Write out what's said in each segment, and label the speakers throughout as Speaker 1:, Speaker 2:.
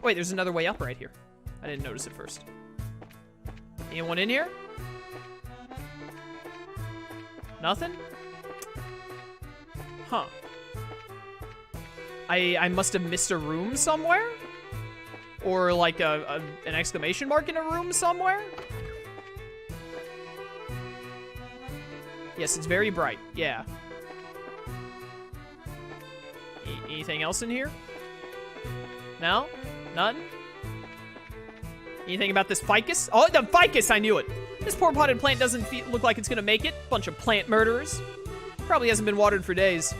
Speaker 1: Wait, there's another way up right here. I didn't notice it first. Anyone in here? Nothing? Huh. I must have missed a room somewhere? Or like an exclamation mark in a room somewhere? Yes, it's very bright. Yeah. Anything else in here? No? None? Anything about this ficus? Oh, the ficus! I knew it! This poor potted plant doesn't look like it's gonna make it. Bunch of plant murderers. Probably hasn't been watered for days.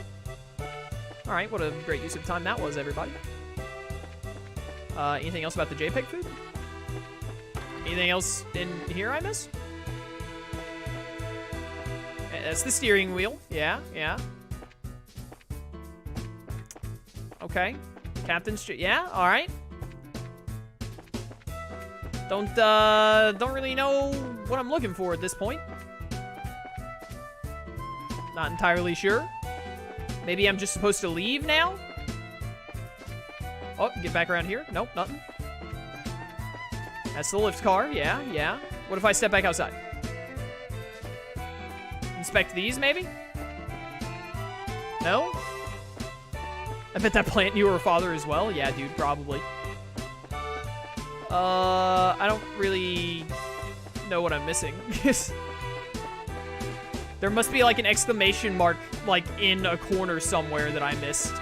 Speaker 1: Alright, what a great use of time that was, everybody. Anything else about the JPEG food? Anything else in here I missed? That's the steering wheel. Yeah, yeah. Okay. Captain's chair. Yeah, alright. Don't really know what I'm looking for at this point. Not entirely sure. Maybe I'm just supposed to leave now? Oh, get back around here. Nope, nothing. That's the lift car. Yeah, yeah. What if I step back outside? Inspect these, maybe? No? I bet that plant knew her father as well. Yeah, dude, probably. I don't really know what I'm missing. There must be like an exclamation mark like in a corner somewhere that I missed.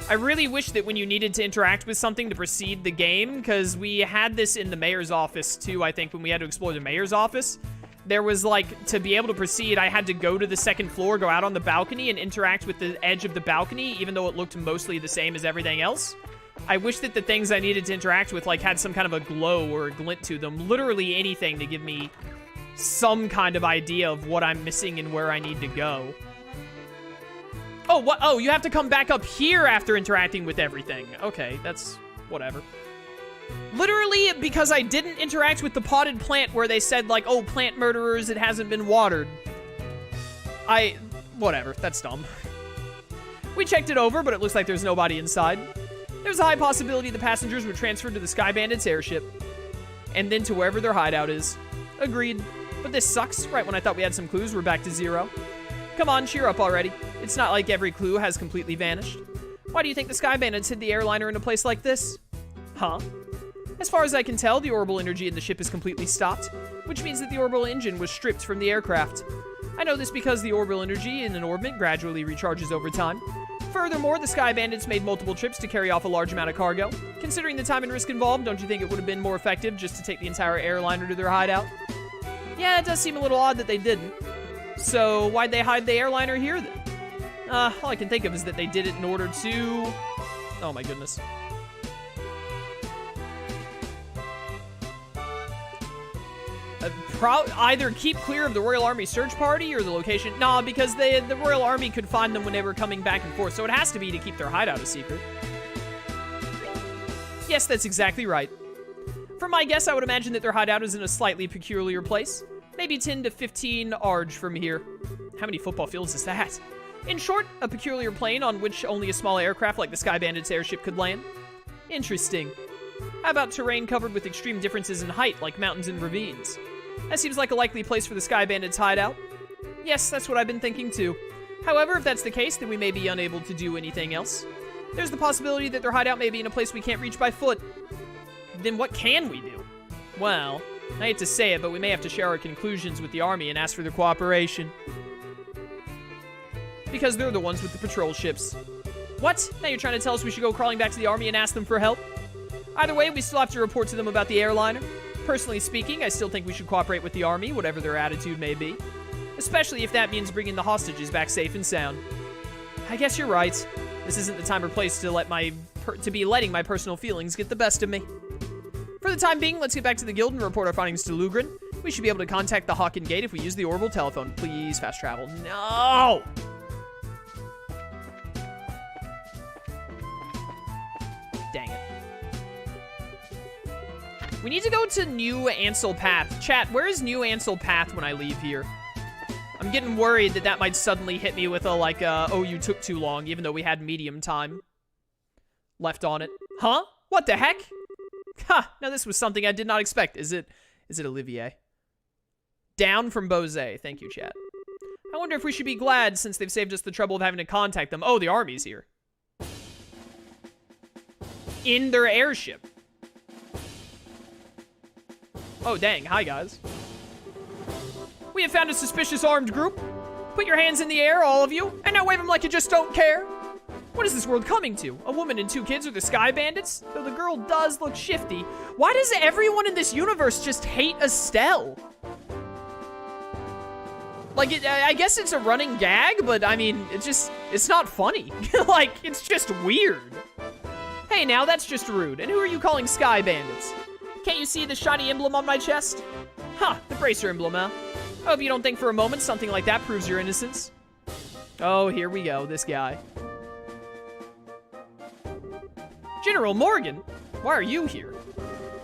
Speaker 1: I really wish that when you needed to interact with something to proceed the game, because we had this in the mayor's office too, I think, when we had to explore the mayor's office. There was like, to be able to proceed, I had to go to the second floor, go out on the balcony, and interact with the edge of the balcony, even though it looked mostly the same as everything else. I wish that the things I needed to interact with like had some kind of a glow or a glint to them. Literally anything to give me some kind of idea of what I'm missing and where I need to go. Oh, what? Oh, you have to come back up here after interacting with everything. Okay, that's whatever. Literally, because I didn't interact with the potted plant where they said, like, oh, plant murderers, it hasn't been watered. Whatever, that's dumb. We checked it over, but it looks like there's nobody inside. There's a high possibility the passengers were transferred to the Sky Bandit's airship. And then to wherever their hideout is. Agreed. But this sucks. Right when I thought we had some clues, we're back to zero. Come on, cheer up already. It's not like every clue has completely vanished. Why do you think the Sky Bandits hid the airliner in a place like this? Huh? As far as I can tell, the orbital energy in the ship is completely stopped, which means that the orbital engine was stripped from the aircraft. I know this because the orbital energy in an orbit gradually recharges over time. Furthermore, the Sky Bandits made multiple trips to carry off a large amount of cargo. Considering the time and risk involved, don't you think it would have been more effective just to take the entire airliner to their hideout? Yeah, it does seem a little odd that they didn't. So, why'd they hide the airliner here, then? All I can think of is that they did it in order to... Oh my goodness. Either keep clear of the Royal Army search party or the location. Nah, because the Royal Army could find them when they were coming back and forth, so it has to be to keep their hideout a secret. Yes, that's exactly right. From my guess, I would imagine that their hideout is in a slightly peculiar place. Maybe 10 to 15 arj from here. How many football fields is that? In short, a peculiar plane on which only a small aircraft like the Sky Bandit's airship could land. Interesting. How about terrain covered with extreme differences in height, like mountains and ravines? That seems like a likely place for the Sky Bandit's hideout. Yes, that's what I've been thinking too. However, if that's the case, then we may be unable to do anything else. There's the possibility that their hideout may be in a place we can't reach by foot. Then what can we do? Well, I hate to say it, but we may have to share our conclusions with the Army and ask for their cooperation. Because they're the ones with the patrol ships. What? Now you're trying to tell us we should go crawling back to the Army and ask them for help? Either way, we still have to report to them about the airliner. Personally speaking, I still think we should cooperate with the Army, whatever their attitude may be. Especially if that means bringing the hostages back safe and sound. I guess you're right. This isn't the time or place to be letting my personal feelings get the best of me. For the time being, let's get back to the guild and report our findings to Lugren. We should be able to contact the Hawken Gate if we use the orbital telephone. Please, fast travel. No! Dang it. We need to go to New Ansel Path. Chat, where is New Ansel Path when I leave here? I'm getting worried that might suddenly hit me with a, like, oh, you took too long, even though we had medium time left on it. Huh? What the heck? Ha! Now this was something I did not expect. Is it Olivier? Down from Bose. Thank you, chat. I wonder if we should be glad since they've saved us the trouble of having to contact them. Oh, the army's here. In their airship. Oh, dang. Hi, guys. We have found a suspicious armed group. Put your hands in the air, all of you, and now wave them like you just don't care. What is this world coming to? A woman and 2 kids are the Sky Bandits? Though the girl does look shifty. Why does everyone in this universe just hate Estelle? Like, I guess it's a running gag, but I mean, it's not funny. Like, it's just weird. Hey, now, that's just rude. And who are you calling Sky Bandits? Can't you see the shiny emblem on my chest? Huh, the bracer emblem, huh? I hope you don't think for a moment something like that proves your innocence. Oh, here we go, this guy. General Morgan, why are you here?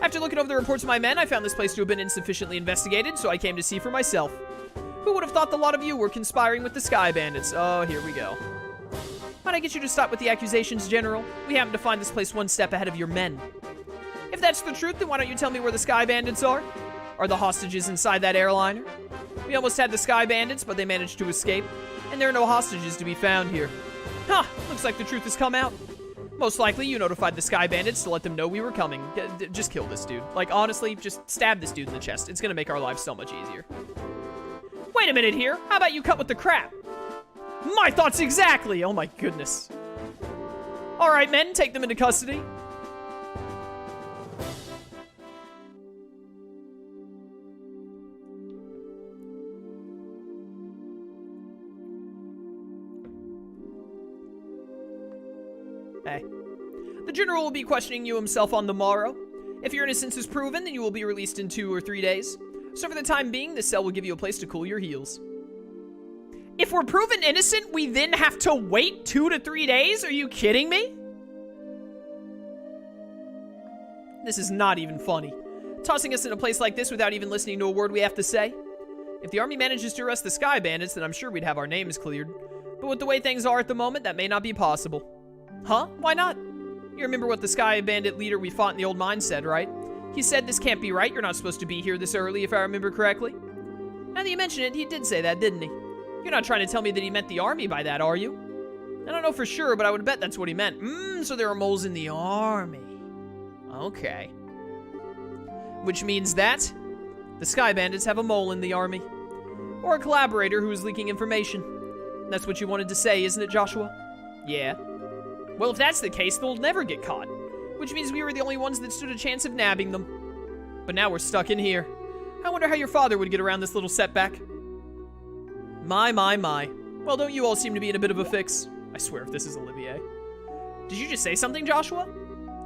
Speaker 1: After looking over the reports of my men, I found this place to have been insufficiently investigated, so I came to see for myself. Who would have thought the lot of you were conspiring with the Sky Bandits? Oh, here we go. Might I get you to stop with the accusations, General? We happen to find this place one step ahead of your men. If that's the truth, then why don't you tell me where the Sky Bandits are? Are the hostages inside that airliner? We almost had the Sky Bandits, but they managed to escape, and there are no hostages to be found here. Huh, looks like the truth has come out. Most likely, you notified the Sky Bandits to let them know we were coming. Just kill this dude. Like, honestly, just stab this dude in the chest. It's gonna make our lives so much easier. Wait a minute here. How about you cut with the crap? My thoughts exactly! Oh my goodness. Alright, men, take them into custody. Hey. The General will be questioning you himself on the morrow. If your innocence is proven, then you will be released in 2 or 3 days. So for the time being, this cell will give you a place to cool your heels. If we're proven innocent, we then have to wait 2 to 3 days? Are you kidding me? This is not even funny. Tossing us in a place like this without even listening to a word we have to say. If the army manages to arrest the Sky Bandits, then I'm sure we'd have our names cleared. But with the way things are at the moment, that may not be possible. Huh? Why not? You remember what the Sky Bandit leader we fought in the old mine said, right? He said this can't be right, you're not supposed to be here this early, if I remember correctly. Now that you mention it, he did say that, didn't he? You're not trying to tell me that he meant the army by that, are you? I don't know for sure, but I would bet that's what he meant. So there are moles in the army. Okay. Which means that the Sky Bandits have a mole in the army. Or a collaborator who is leaking information. That's what you wanted to say, isn't it, Joshua? Yeah. Well, if that's the case, they'll never get caught. Which means we were the only ones that stood a chance of nabbing them. But now we're stuck in here. I wonder how your father would get around this little setback. My. Well, don't you all seem to be in a bit of a fix? I swear if this is Olivier. Did you just say something, Joshua?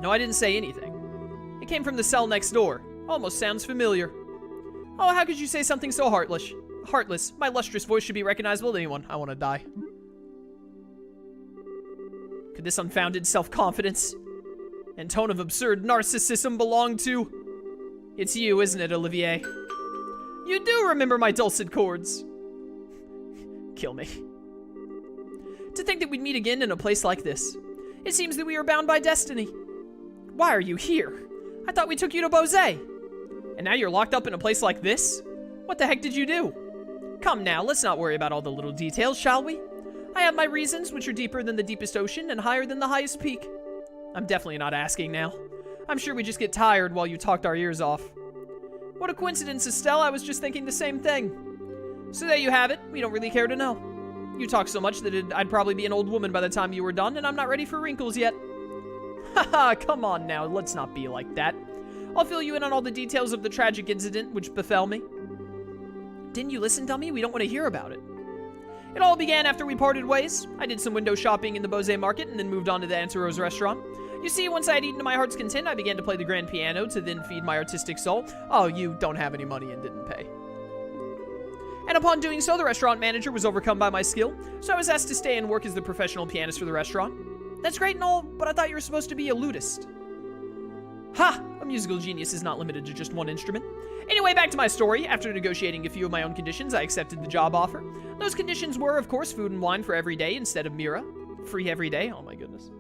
Speaker 1: No, I didn't say anything. It came from the cell next door. Almost sounds familiar. Oh, how could you say something so heartless? Heartless. My lustrous voice should be recognizable to anyone. I want to die. Could this unfounded self-confidence and tone of absurd narcissism belong to? It's you, isn't it, Olivier? You do remember my dulcet chords. Kill me. To think that we'd meet again in a place like this. It seems that we are bound by destiny. Why are you here? I thought we took you to Bose. And now you're locked up in a place like this? What the heck did you do? Come now, let's not worry about all the little details, shall we? I have my reasons, which are deeper than the deepest ocean and higher than the highest peak. I'm definitely not asking now. I'm sure we just get tired while you talked our ears off. What a coincidence, Estelle. I was just thinking the same thing. So there you have it. We don't really care to know. You talk so much that I'd probably be an old woman by the time you were done, and I'm not ready for wrinkles yet. Haha, come on now. Let's not be like that. I'll fill you in on all the details of the tragic incident which befell me. Didn't you listen, dummy? We don't want to hear about it. It all began after we parted ways. I did some window shopping in the Bose market and then moved on to the Antero's restaurant. You see, once I had eaten to my heart's content, I began to play the grand piano to then feed my artistic soul. Oh, you don't have any money and didn't pay. And upon doing so, the restaurant manager was overcome by my skill, so I was asked to stay and work as the professional pianist for the restaurant. That's great and all, but I thought you were supposed to be a lutist. Ha! A musical genius is not limited to just one instrument. Anyway, back to my story. After negotiating a few of my own conditions, I accepted the job offer. Those conditions were, of course, food and wine for every day instead of Mira. Free every day? Oh my goodness.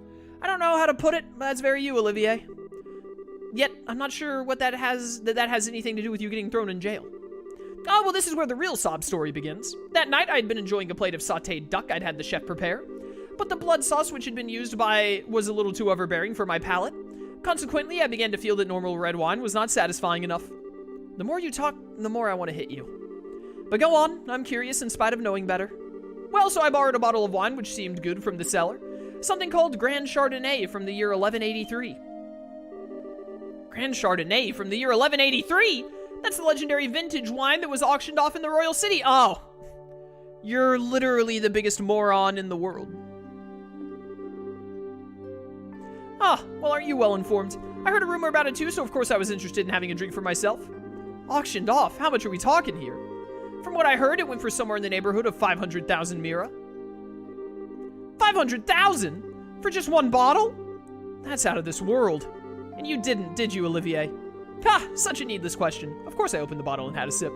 Speaker 1: I don't know how to put it, but that's very you, Olivier. Yet, I'm not sure what that has anything to do with you getting thrown in jail. Oh, well, this is where the real sob story begins. That night, I'd been enjoying a plate of sautéed duck I'd had the chef prepare, but the blood sauce which had been used was a little too overbearing for my palate. Consequently, I began to feel that normal red wine was not satisfying enough. The more you talk, the more I want to hit you. But go on, I'm curious in spite of knowing better. Well, so I borrowed a bottle of wine which seemed good from the cellar. Something called Grand Chardonnay from the year 1183. Grand Chardonnay from the year 1183? That's the legendary vintage wine that was auctioned off in the Royal City. Oh, you're literally the biggest moron in the world. Ah, well, aren't you well informed? I heard a rumor about it too, so of course I was interested in having a drink for myself. Auctioned off? How much are we talking here? From what I heard, it went for somewhere in the neighborhood of 500,000 Mira. 500,000? For just one bottle? That's out of this world. And you didn't, did you, Olivier? Ha! Such a needless question. Of course I opened the bottle and had a sip.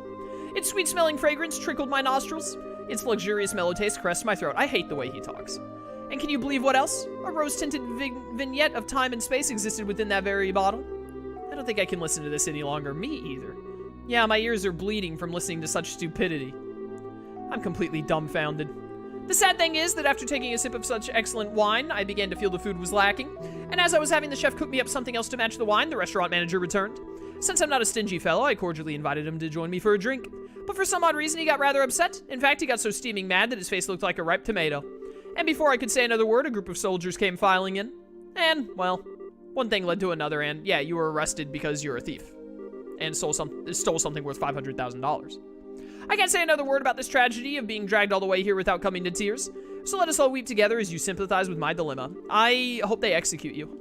Speaker 1: Its sweet-smelling fragrance trickled my nostrils. Its luxurious mellow taste caressed my throat. I hate the way he talks. And can you believe what else? A rose-tinted vignette of time and space existed within that very bottle. I don't think I can listen to this any longer. Me either. Yeah, my ears are bleeding from listening to such stupidity. I'm completely dumbfounded. The sad thing is that after taking a sip of such excellent wine, I began to feel the food was lacking. And as I was having the chef cook me up something else to match the wine, the restaurant manager returned. Since I'm not a stingy fellow, I cordially invited him to join me for a drink. But for some odd reason, he got rather upset. In fact, he got so steaming mad that his face looked like a ripe tomato. And before I could say another word, a group of soldiers came filing in. And, well, one thing led to another, and yeah, you were arrested because you're a thief. And stole something worth $500,000. I can't say another word about this tragedy of being dragged all the way here without coming to tears. So let us all weep together as you sympathize with my dilemma. I hope they execute you.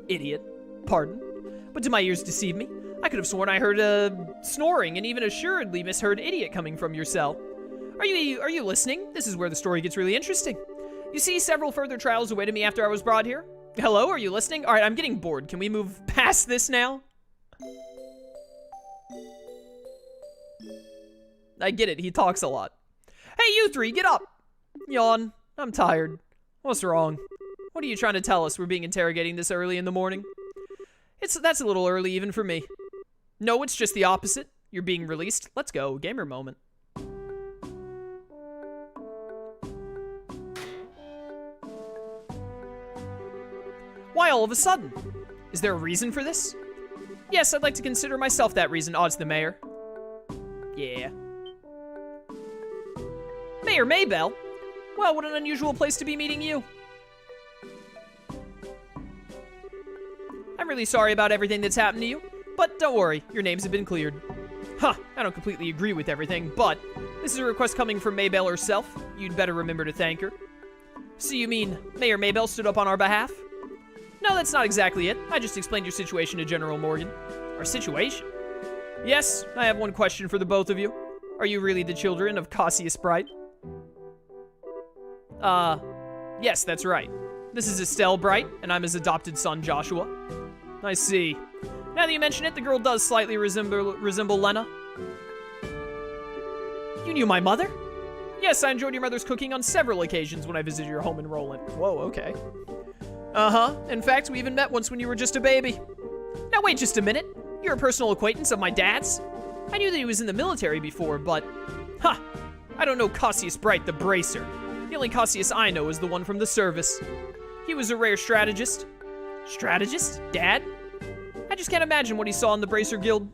Speaker 1: Idiot. Pardon. But did my ears deceive me? I could have sworn I heard snoring and even assuredly misheard idiot coming from your cell. Are you listening? This is where the story gets really interesting. You see, several further trials awaited me after I was brought here. Hello, are you listening? All right, I'm getting bored. Can we move past this now? I get it, he talks a lot. Hey, you three, get up! Yawn. I'm tired. What's wrong? What are you trying to tell us? We're being interrogating this early in the morning? That's a little early even for me. No, it's just the opposite. You're being released. Let's go, gamer moment. Why all of a sudden? Is there a reason for this? Yes, I'd like to consider myself that reason. Oh, it's the mayor. Yeah. Mayor Maybell? Well, what an unusual place to be meeting you. I'm really sorry about everything that's happened to you, but don't worry, your names have been cleared. Huh, I don't completely agree with everything, but this is a request coming from Maybell herself. You'd better remember to thank her. So you mean Mayor Maybell stood up on our behalf? No, that's not exactly it. I just explained your situation to General Morgan. Our situation? Yes, I have one question for the both of you. Are you really the children of Cassius Bright? Yes, that's right. This is Estelle Bright, and I'm his adopted son, Joshua. I see. Now that you mention it, the girl does slightly resemble Lena. You knew my mother? Yes, I enjoyed your mother's cooking on several occasions when I visited your home in Roland. Whoa, okay. Uh-huh. In fact, we even met once when you were just a baby. Now wait just a minute. You're a personal acquaintance of my dad's? I knew that he was in the military before, but... Ha! I don't know Cassius Bright, the bracer. The only Cassius I know is the one from the service. He was a rare strategist. Strategist? Dad? I just can't imagine what he saw in the Bracer Guild.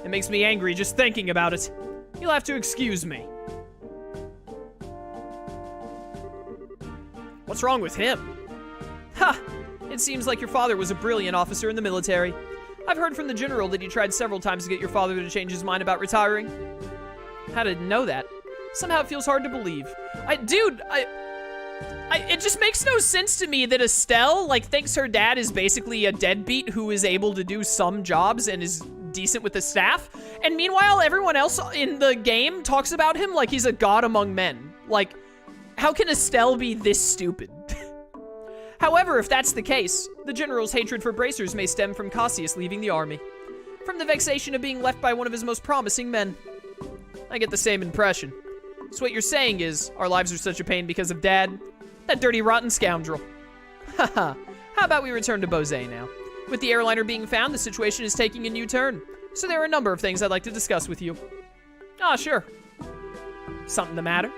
Speaker 1: It makes me angry just thinking about it. You'll have to excuse me. What's wrong with him? Ha! It seems like your father was a brilliant officer in the military. I've heard from the general that you tried several times to get your father to change his mind about retiring. How did you know that? Somehow it feels hard to believe. It just makes no sense to me that Estelle, thinks her dad is basically a deadbeat who is able to do some jobs and is decent with the staff. And meanwhile, everyone else in the game talks about him like he's a god among men. How can Estelle be this stupid? However, if that's the case, the general's hatred for bracers may stem from Cassius leaving the army. From the vexation of being left by one of his most promising men. I get the same impression. So what you're saying is, our lives are such a pain because of Dad? That dirty, rotten scoundrel. Haha. How about we return to Bose now? With the airliner being found, the situation is taking a new turn. So there are a number of things I'd like to discuss with you. Ah, sure. Something the matter?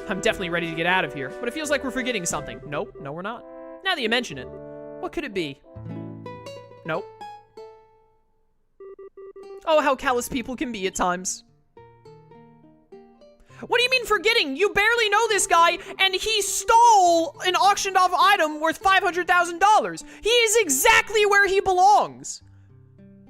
Speaker 1: I'm definitely ready to get out of here, but it feels like we're forgetting something. Nope, no we're not. Now that you mention it, what could it be? Nope. Oh, how callous people can be at times. What do you mean forgetting? You barely know this guy, and he stole an auctioned off item worth $500,000. He is exactly where he belongs.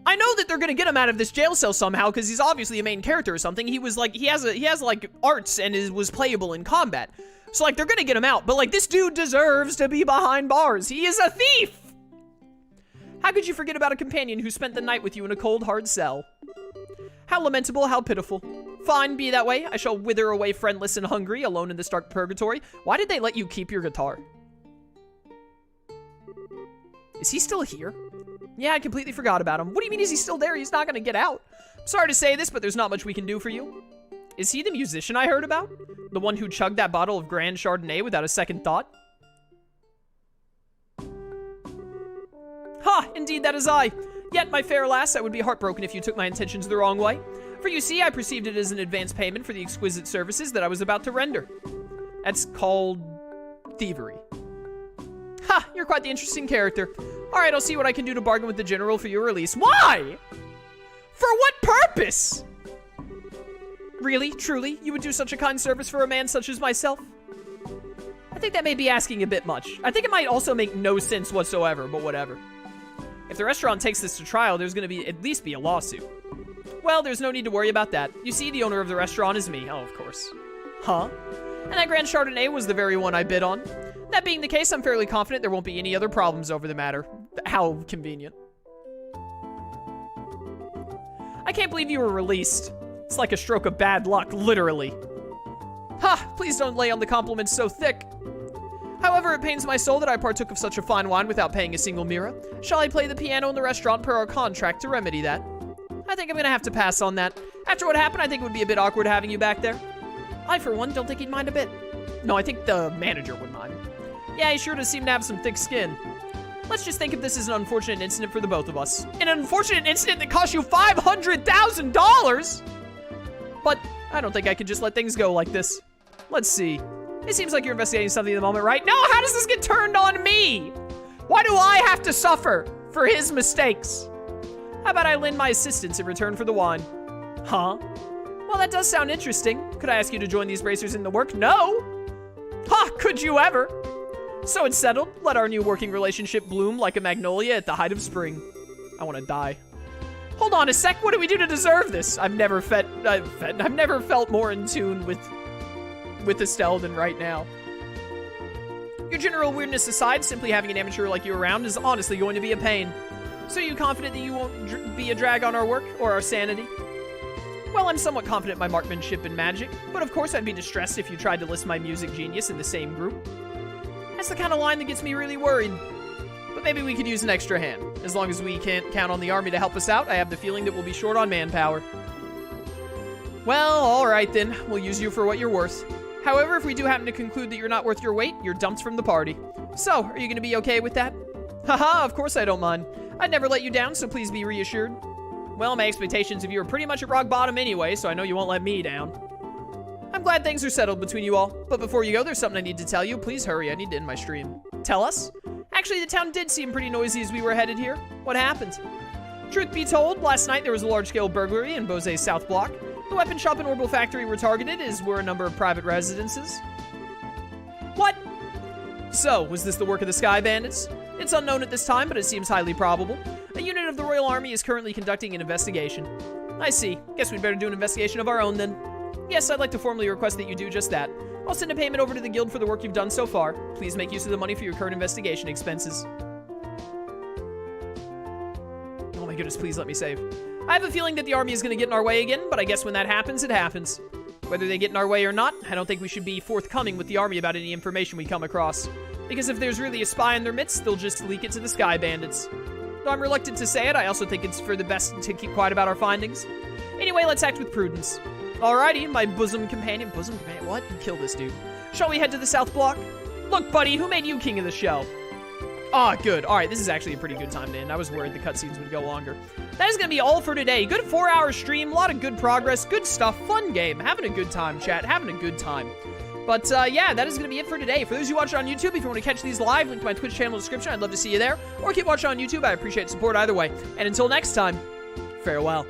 Speaker 1: I know that they're gonna get him out of this jail cell somehow, because he's obviously a main character or something. He was like, he has like arts and was playable in combat. So like, they're gonna get him out, but like, this dude deserves to be behind bars. He is a thief. How could you forget about a companion who spent the night with you in a cold, hard cell? How lamentable, how pitiful. Fine, be that way. I shall wither away friendless and hungry, alone in this dark purgatory. Why did they let you keep your guitar? Is he still here? Yeah, I completely forgot about him. What do you mean is he still there? He's not gonna get out. I'm sorry to say this, but there's not much we can do for you. Is he the musician I heard about? The one who chugged that bottle of Grand Chardonnay without a second thought? Ha! Indeed, that is I. Yet, my fair lass, I would be heartbroken if you took my intentions the wrong way. For you see, I perceived it as an advance payment for the exquisite services that I was about to render. That's called thievery. Ha! You're quite the interesting character. Alright, I'll see what I can do to bargain with the general for your release. Why? For what purpose? Really? Truly? You would do such a kind service for a man such as myself? I think that may be asking a bit much. I think it might also make no sense whatsoever, but whatever. If the restaurant takes this to trial, there's gonna be at least be a lawsuit. Well, there's no need to worry about that. You see, the owner of the restaurant is me. Oh, of course. Huh? And that Grand Chardonnay was the very one I bid on. That being the case, I'm fairly confident there won't be any other problems over the matter. How convenient. I can't believe you were released. It's like a stroke of bad luck, literally. Ha! Please don't lay on the compliments so thick. However, it pains my soul that I partook of such a fine wine without paying a single mira. Shall I play the piano in the restaurant per our contract to remedy that? I think I'm gonna have to pass on that. After what happened, I think it would be a bit awkward having you back there. I, for one, don't think he'd mind a bit. No, I think the manager would mind. Yeah, he sure does seem to have some thick skin. Let's just think if this is an unfortunate incident for the both of us. An unfortunate incident that cost you $500,000? But I don't think I could just let things go like this. Let's see. It seems like you're investigating something at the moment, right? No, how does this get turned on me? Why do I have to suffer for his mistakes? How about I lend my assistance in return for the wine? Huh? Well, that does sound interesting. Could I ask you to join these bracers in the work? No! Ha! Could you ever? So it's settled. Let our new working relationship bloom like a magnolia at the height of spring. I want to die. Hold on a sec. What do we do to deserve this? I've never felt more in tune with Estelle than right now. Your general weirdness aside, simply having an amateur like you around is honestly going to be a pain. So are you confident that you won't be a drag on our work or our sanity? Well, I'm somewhat confident in my marksmanship and magic, but of course I'd be distressed if you tried to list my music genius in the same group. That's the kind of line that gets me really worried. But maybe we could use an extra hand. As long as we can't count on the army to help us out, I have the feeling that we'll be short on manpower. Well, alright then. We'll use you for what you're worth. However, if we do happen to conclude that you're not worth your weight, you're dumped from the party. So, are you gonna be okay with that? Haha, of course I don't mind. I'd never let you down, so please be reassured. Well, my expectations of you are pretty much at rock bottom anyway, so I know you won't let me down. I'm glad things are settled between you all, but before you go, there's something I need to tell you. Please hurry, I need to end my stream. Tell us? Actually, the town did seem pretty noisy as we were headed here. What happened? Truth be told, last night there was a large-scale burglary in Bose's South Block. The weapon shop and orbital factory were targeted, as were a number of private residences. What? So, was this the work of the Sky Bandits? It's unknown at this time, but it seems highly probable. A unit of the Royal Army is currently conducting an investigation. I see. Guess we'd better do an investigation of our own then. Yes, I'd like to formally request that you do just that. I'll send a payment over to the guild for the work you've done so far. Please make use of the money for your current investigation expenses. Oh my goodness, please let me save. I have a feeling that the army is going to get in our way again, but I guess when that happens, it happens. Whether they get in our way or not, I don't think we should be forthcoming with the army about any information we come across. Because if there's really a spy in their midst, they'll just leak it to the Sky Bandits. Though I'm reluctant to say it, I also think it's for the best to keep quiet about our findings. Anyway, let's act with prudence. Alrighty, my bosom companion. Bosom companion? What? You kill this dude. Shall we head to the South Block? Look, buddy, who made you king of the show? Ah, good. Alright, this is actually a pretty good time to end. I was worried the cutscenes would go longer. That is going to be all for today. Good 4-hour stream, a lot of good progress, good stuff, fun game. Having a good time, chat. Having a good time. But, yeah, that is going to be it for today. For those who watch on YouTube, if you want to catch these live, link to my Twitch channel in the description. I'd love to see you there. Or keep watching on YouTube. I appreciate support either way. And until next time, farewell.